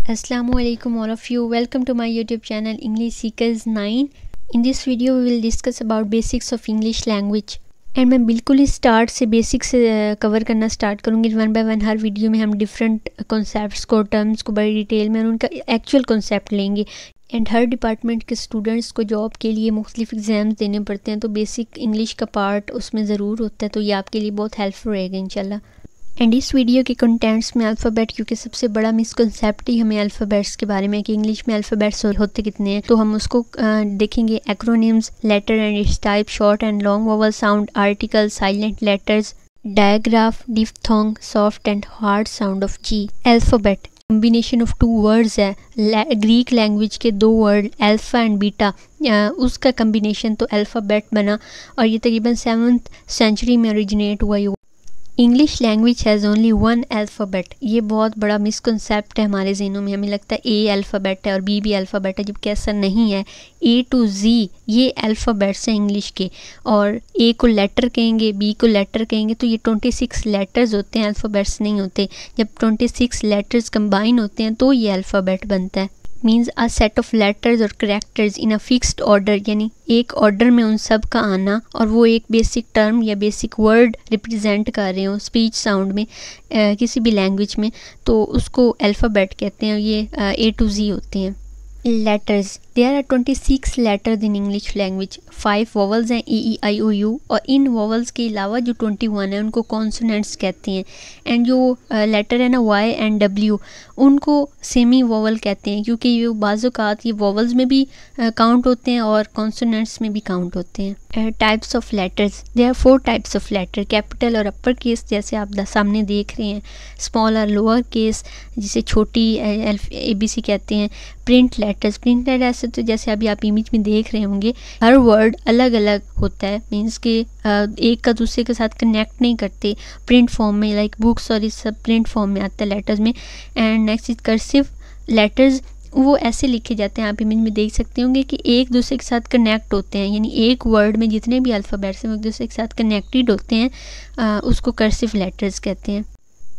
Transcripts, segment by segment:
Assalamualaikum all of you. Welcome to my YouTube channel English Seekers 9. In this video we will discuss about basics of English language. And मैं बिल्कुल ही start से basic से cover करना start करूँगी one by one. Her video में हम different concepts को, terms को बड़ी डिटेल में उनका एक्चुअल कॉन्सेप्ट लेंगे। एंड हर डिपार्टमेंट के स्टूडेंट्स को जॉब के लिए मुख्तलिफ एग्ज़ाम्स देने पड़ते हैं, तो बेसिक इंग्लिश का पार्ट उसमें ज़रूर होता है, तो ये आपके लिए बहुत हेल्पफुल रहेगा इंशाल्लाह। एंड इस वीडियो के कंटेंट्स में अल्फ़ाबेट, क्योंकि सबसे बड़ा मिसकंसेप्ट ही हमें अल्फ़ाबेट्स के बारे में कि इंग्लिश में अल्फ़ाबेट्स होते कितने हैं, तो हम उसको देखेंगे। Acronyms, letter and its type, short and long vowel sound, article, silent letters, digraph, diphthong, soft and hard sound of G. Alphabet combination of two words है, ग्रीक लैंग्वेज के दो वर्ड अल्फ़ा एंड बीटा, उसका combination तो alphabet बना, और ये तकरीबन 7th century में ओरिजिनेट हुआ। English language has only one alphabet. ये बहुत बड़ा मिसकंसेप्ट है हमारे ज़हनों में। हमें लगता है ए अल्फ़ाबेट है और बी अल्फ़ाबेट है, जबकि ऐसा नहीं है। ए टू जी ये अल्फ़ाबेट्स हैं इंग्लिश के, और ए को लेटर कहेंगे, बी को लेटर कहेंगे, तो ये 26 लेटर्स होते हैं, अल्फ़ाबेट्स नहीं होते। जब 26 लेटर्स कंबाइन होते हैं तो ये अल्फ़ाबेट बनता है। Means a set of letters और characters in a fixed order, यानी एक ऑर्डर में उन सब का आना, और वो एक बेसिक टर्म या बेसिक वर्ड रिप्रेजेंट कर रहे हो स्पीच साउंड में किसी भी लैंग्वेज में, तो उसको अल्फ़ाबेट कहते हैं। ये ए टू जी होते हैं। Letters, there are 26 letters in English language. 5 vowels हैं, ई आई ओ यू, और इन वोवल्स के अलावा जो 21 है उनको कॉन्सोनेंट्स कहते हैं। एंड जो लेटर है ना वाई एंड डब्ल्यू, उनको सेमी वोवल कहते हैं, क्योंकि ये बाज़-औक़ात ये वोवल्स में भी काउंट होते हैं और कॉन्सोनेंट्स में भी काउंट होते हैं। Types of letters, there are 4 types of letter, capital और अपर केस जैसे आप सामने देख रहे हैं, स्मॉल और लोअर केस जिसे छोटी ABC कहते हैं। प्रिंट लेटर्स, प्रिंट लेटर ऐसे तो जैसे अभी आप इमेज में देख रहे होंगे, हर वर्ड अलग अलग होता है, मीन्स कि एक का दूसरे के साथ कनेक्ट नहीं करते प्रिंट फॉर्म में, लाइक बुक्स और इस सब प्रिंट फॉर्म में आता है लेटर्स में। And next is cursive letters, वो ऐसे लिखे जाते हैं, आप इमेज में देख सकते होंगे कि एक दूसरे के साथ कनेक्ट होते हैं, यानी एक वर्ड में जितने भी अल्फ़ाबेट्स हैं वो एक दूसरे के साथ कनेक्टेड होते हैं, उसको कर्सिव लेटर्स कहते हैं।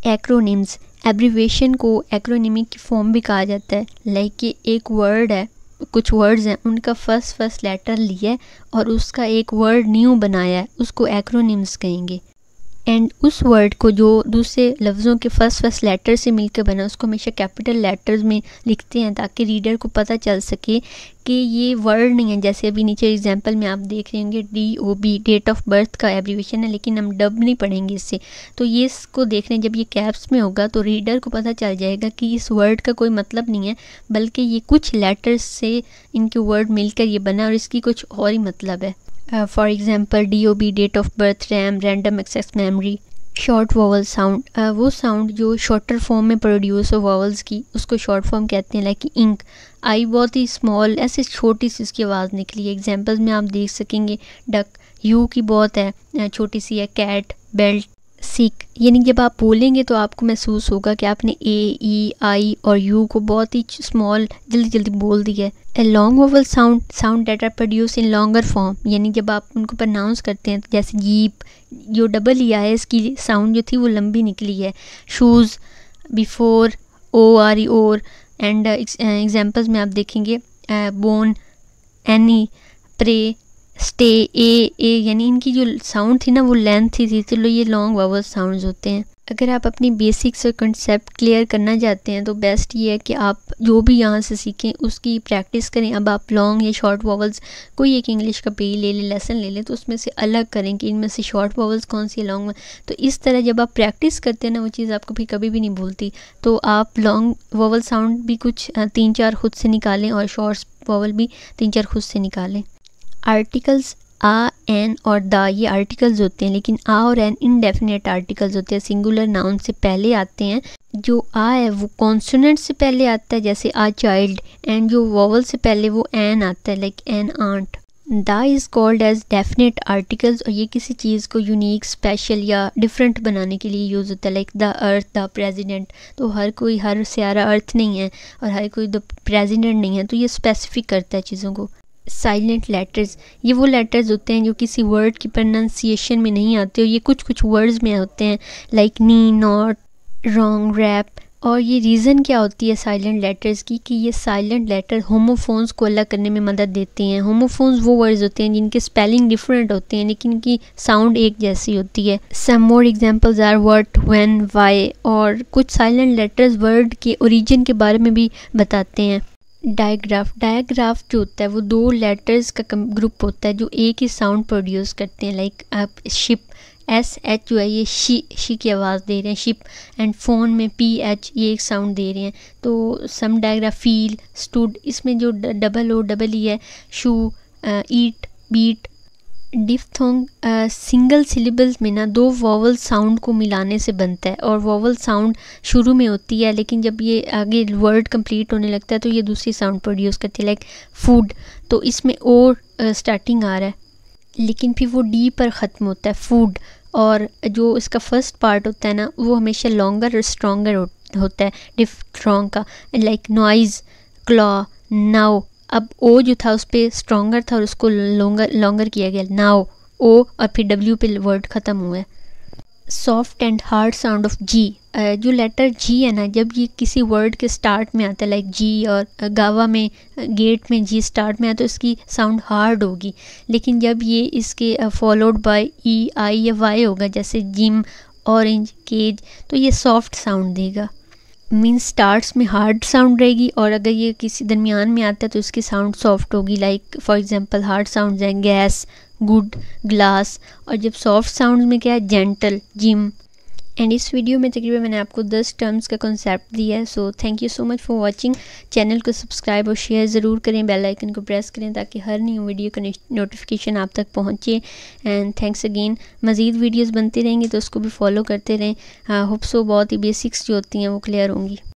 एक्रोनिम्स, एब्रीवेशन को एक्रोनिमिक की फॉर्म भी कहा जाता है। लाइक कि एक वर्ड है, कुछ वर्ड्स हैं, उनका फर्स्ट लेटर लिया है और उसका एक वर्ड न्यू बनाया है, उसको एक्रोनिम्स कहेंगे। एंड उस वर्ड को जो दूसरे लफ्ज़ों के फर्स्ट लेटर से मिलकर बना, उसको हमेशा कैपिटल लेटर्स में लिखते हैं ताकि रीडर को पता चल सके कि ये वर्ड नहीं है। जैसे अभी नीचे एग्जांपल में आप देख रहे होंगे DOB, डेट ऑफ बर्थ का एब्रीवेशन है, लेकिन हम डब नहीं पढ़ेंगे इससे, तो ये इसको देख रहे हैं, जब ये कैप्स में होगा तो रीडर को पता चल जाएगा कि इस वर्ड का कोई मतलब नहीं है, बल्कि ये कुछ लेटर्स से इनके वर्ड मिलकर ये बना और इसकी कुछ और ही मतलब है। For example DOB, date of birth, RAM, random access memory. Short vowel sound, वो साउंड जो शॉर्टर फॉर्म में प्रोड्यूस हो वोवल्स की, उसको शॉर्ट फॉर्म कहते हैं। लाइक इंक, आई बहुत ही स्मॉल, ऐसे छोटी सी उसकी आवाज़ निकली है। एग्जांपल्स में आप देख सकेंगे डक, यू की बहुत है, छोटी सी है। कैट, बेल्ट, सिक, यानी जब आप बोलेंगे तो आपको महसूस होगा कि आपने A, E, I और U को बहुत ही स्मॉल जल्दी बोल दिया है। A long vowel sound that are produce in longer form, यानी जब आप उनको प्रोनाउंस करते हैं, जैसे जीप, जो डबल ई है इसकी साउंड जो थी वो लंबी निकली है। शूज़, बिफोर, ORE, और। एंड एग्जांपल्स में आप देखेंगे बोन, एनी, प्रे, स्टे, ए, यानी इनकी जो साउंड थी ना वो लेंथ थी, तो ये लॉन्ग वोवल साउंड्स होते हैं। अगर आप अपनी बेसिक्स और कंसेप्ट क्लियर करना चाहते हैं तो बेस्ट ये है कि आप जो भी यहाँ से सीखें उसकी प्रैक्टिस करें। अब आप लॉन्ग या शॉर्ट वोवल्स कोई एक इंग्लिश का पेज ले लें, लेसन ले लें, तो उसमें से अलग करें कि इनमें से शॉर्ट वोवल्स कौन सी है, लॉन्ग में। तो इस तरह जब आप प्रैक्टिस करते हैं ना, वो चीज़ आपको कभी भी नहीं भूलती। तो आप लॉन्ग वोवल साउंड भी कुछ 3-4 खुद से निकालें और शॉर्ट वोवल भी 3-4 खुद से निकालें। आर्टिकल्स, आ, एन और द, ये आर्टिकल्स होते हैं, लेकिन आ और एन इनडेफिनेट आर्टिकल्स होते हैं, सिंगुलर नाउन से पहले आते हैं। जो आ है वो कॉन्सोनेंट से पहले आता है, जैसे आ चाइल्ड, एंड जो वोवल से पहले वो एन आता है, like an ant. The is called as definite articles, और ये किसी चीज़ को यूनिक, स्पेशल या डिफरेंट बनाने के लिए यूज़ होता है। Like the earth, the president, तो हर सियारा अर्थ नहीं है और हर कोई द प्रेजिडेंट नहीं है, तो ये स्पेसिफिक करता है चीज़ों को। साइलेंट लेटर्स, ये वो लेटर्स होते हैं जो किसी वर्ड की प्रोनाउंसिएशन में नहीं आते, और ये कुछ वर्ड्स में होते हैं, like knee, knot, wrong, wrap, और ये रीज़न क्या होती है साइलेंट लेटर्स की कि ये साइलेंट लेटर होमोफोन्स को अलग करने में मदद देते हैं। होमोफोन्स वो वर्ड्स होते हैं जिनके स्पेलिंग डिफरेंट होते हैं लेकिन इनकी साउंड एक जैसी होती है। Some more examples are what, when, why. और कुछ साइलेंट लेटर्स वर्ड के ओरिजिन के बारे में भी बताते हैं। डायग्राफ जो होता है वो दो लेटर्स का ग्रुप होता है जो एक ही साउंड प्रोड्यूस करते हैं। लाइक आप शिप, SH जो है ये शी की आवाज़ दे रहे हैं शिप, एंड फ़ोन में PH ये एक साउंड दे रहे हैं। तो सम डायग्राफ फील, स्टूड, इसमें जो डबल ओ डबल ई है, शू, ईट, बीट। डिफ्थोंग सिंगल सिलेबल्स में ना दो वॉवल साउंड को मिलाने से बनता है और वॉवल साउंड शुरू में होती है लेकिन जब ये आगे वर्ड कंप्लीट होने लगता है तो ये दूसरी साउंड प्रोड्यूस करती है। लाइक फूड, तो इसमें ओ स्टार्टिंग आ रहा है लेकिन फिर वो डी पर ख़त्म होता है, फूड। और जो इसका फर्स्ट पार्ट होता है ना वो हमेशा लॉन्गर और स्ट्रॉन्गर होता है डिफ्थोंग का। Like noise, claw, now. अब ओ जो था उस पर स्ट्रॉन्गर था और उसको लॉन्गर किया गया, नाउ ओ, और फिर डब्ल्यू पे वर्ड ख़त्म हुआ है। Soft and hard sound of G, जो लेटर जी है ना जब ये किसी वर्ड के स्टार्ट में आता है, लाइक जी और गावा में गेट में जी स्टार्ट में आता है तो इसकी साउंड हार्ड होगी। लेकिन जब ये इसके फॉलोड बाय ई, आई या वाई होगा जैसे जिम, ऑरेंज, केज, तो ये सॉफ्ट साउंड देगा। मीन्स स्टार्ट्स में हार्ड साउंड रहेगी और अगर ये किसी दरमियान में आता है तो इसकी साउंड सॉफ्ट होगी। Like for example hard sound हैं गैस, गुड, ग्लास। और जब सॉफ्ट साउंड में क्या है, जेंटल, जिम। एंड इस वीडियो में तकरीबन मैंने आपको 10 टर्म्स का कॉन्सेप्ट दिया है। So thank you so much for watching. Channel को सब्सक्राइब और शेयर ज़रूर करें, बेल आइकन को प्रेस करें ताकि हर न्यू वीडियो का नोटिफिकेशन आप तक पहुँचे। And thanks again. मज़ीद वीडियोज़ बनती रहेंगी तो उसको भी फॉलो करते रहें। होप सो बहुत ही बेसिक्स जो होती हैं वो क्लियर होंगी।